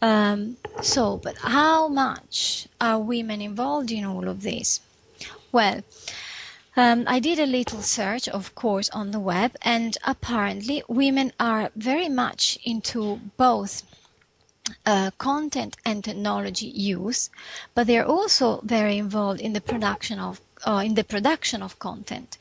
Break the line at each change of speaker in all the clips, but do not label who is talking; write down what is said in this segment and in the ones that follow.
But how much are women involved in all of this? Well, I did a little search, of course, on the web, and apparently women are very much into both content and technology use, but they're also very involved in the production of content.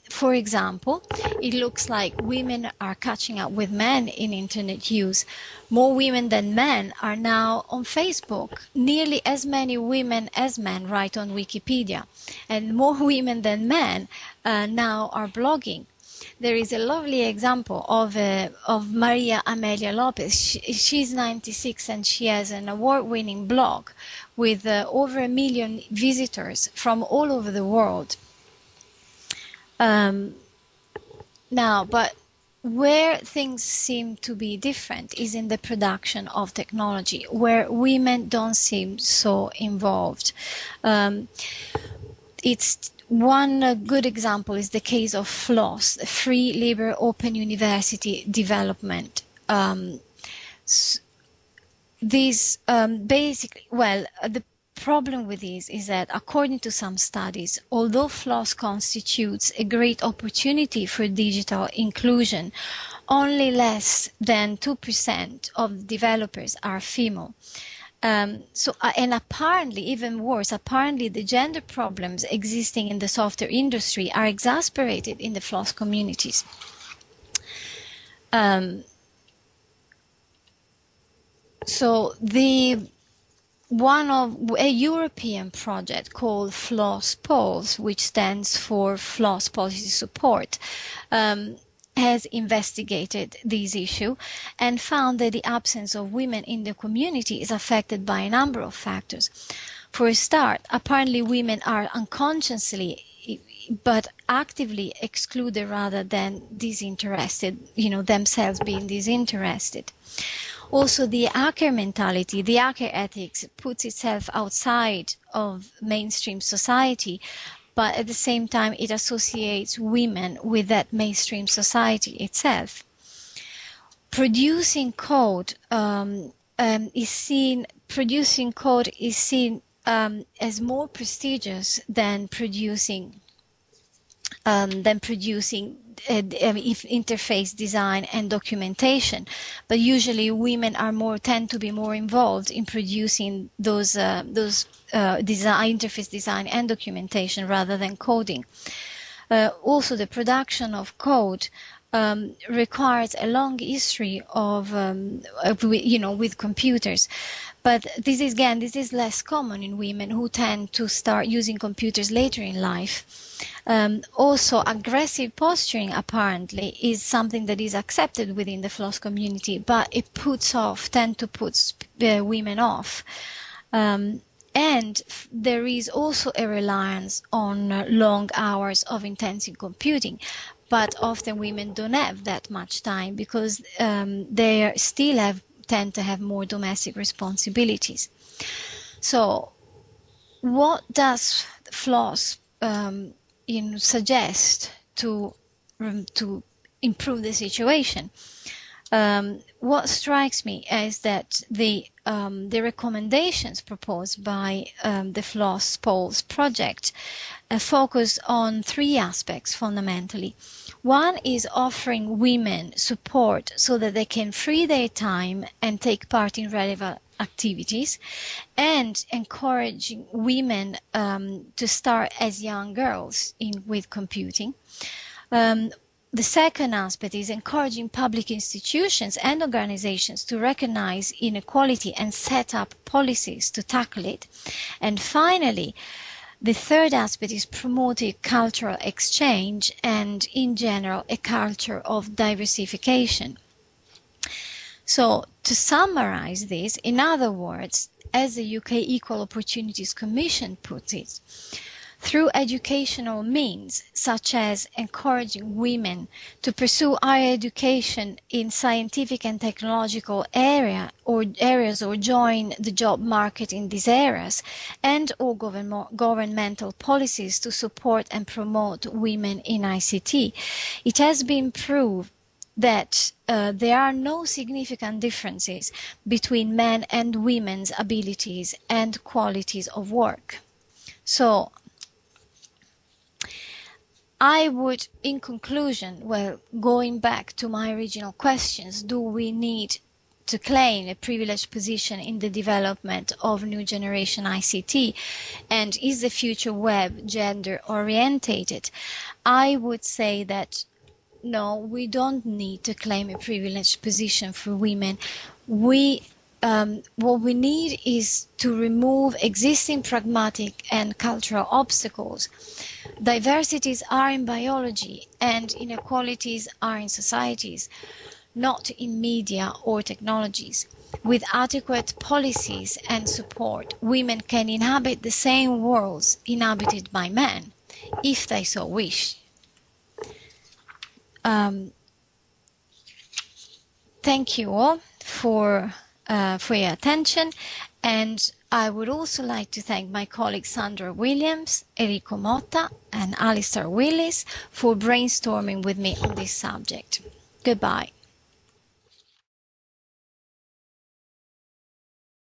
For example, it looks like women are catching up with men in internet use. More women than men are now on Facebook. Nearly as many women as men write on Wikipedia. And more women than men now are blogging. There is a lovely example of Maria Amelia Lopez. She's 96 and she has an award-winning blog with over 1 million visitors from all over the world. Now, but where things seem to be different is in the production of technology, where women don't seem so involved. It's one good example is the case of FLOSS, Free Libre Open University Development. The problem with this is that, according to some studies, although FLOSS constitutes a great opportunity for digital inclusion, only less than 2% of developers are female. And apparently, even worse, apparently the gender problems existing in the software industry are exacerbated in the FLOSS communities. A European project called FLOSS Pulse, which stands for FLOSS Policy Support, has investigated this issue and found that the absence of women in the community is affected by a number of factors. For a start, apparently women are unconsciously but actively excluded rather than disinterested, themselves being disinterested. Also, the hacker mentality, the hacker ethics puts itself outside of mainstream society, but at the same time it associates women with that mainstream society itself. Producing code is seen as more prestigious than producing interface design and documentation, but usually women tend to be more involved in producing those interface design and documentation rather than coding. Also, the production of code requires a long history with computers. But this is less common in women who tend to start using computers later in life. Also, aggressive posturing apparently is something that is accepted within the FLOSS community, but it tends to put women off. And there is also a reliance on long hours of intensive computing. But often women don't have that much time because they still tend to have more domestic responsibilities. So what does FLOSS suggest to improve the situation? What strikes me is that the recommendations proposed by the FLOSS Pulse project focus on 3 aspects fundamentally. One is offering women support so that they can free their time and take part in relevant activities, and encouraging women to start as young girls with computing. The second aspect is encouraging public institutions and organizations to recognize inequality and set up policies to tackle it. And finally, the third aspect is promoting cultural exchange and, in general, a culture of diversification. So, to summarize this, in other words, as the UK Equal Opportunities Commission puts it, through educational means, such as encouraging women to pursue higher education in scientific and technological areas or join the job market in these areas, and or governmental policies to support and promote women in ICT, it has been proved that there are no significant differences between men and women's abilities and qualities of work. So I would, in conclusion, well, going back to my original questions, do we need to claim a privileged position in the development of new generation ICT? And is the future web gender orientated? I would say that no, we don't need to claim a privileged position for women. What we need is to remove existing pragmatic and cultural obstacles. Diversities are in biology and inequalities are in societies, not in media or technologies. With adequate policies and support, women can inhabit the same worlds inhabited by men, if they so wish. Thank you all for your attention, and I would also like to thank my colleagues Sandra Williams, Enrico Motta, and Alistair Willis for brainstorming with me on this subject. Goodbye.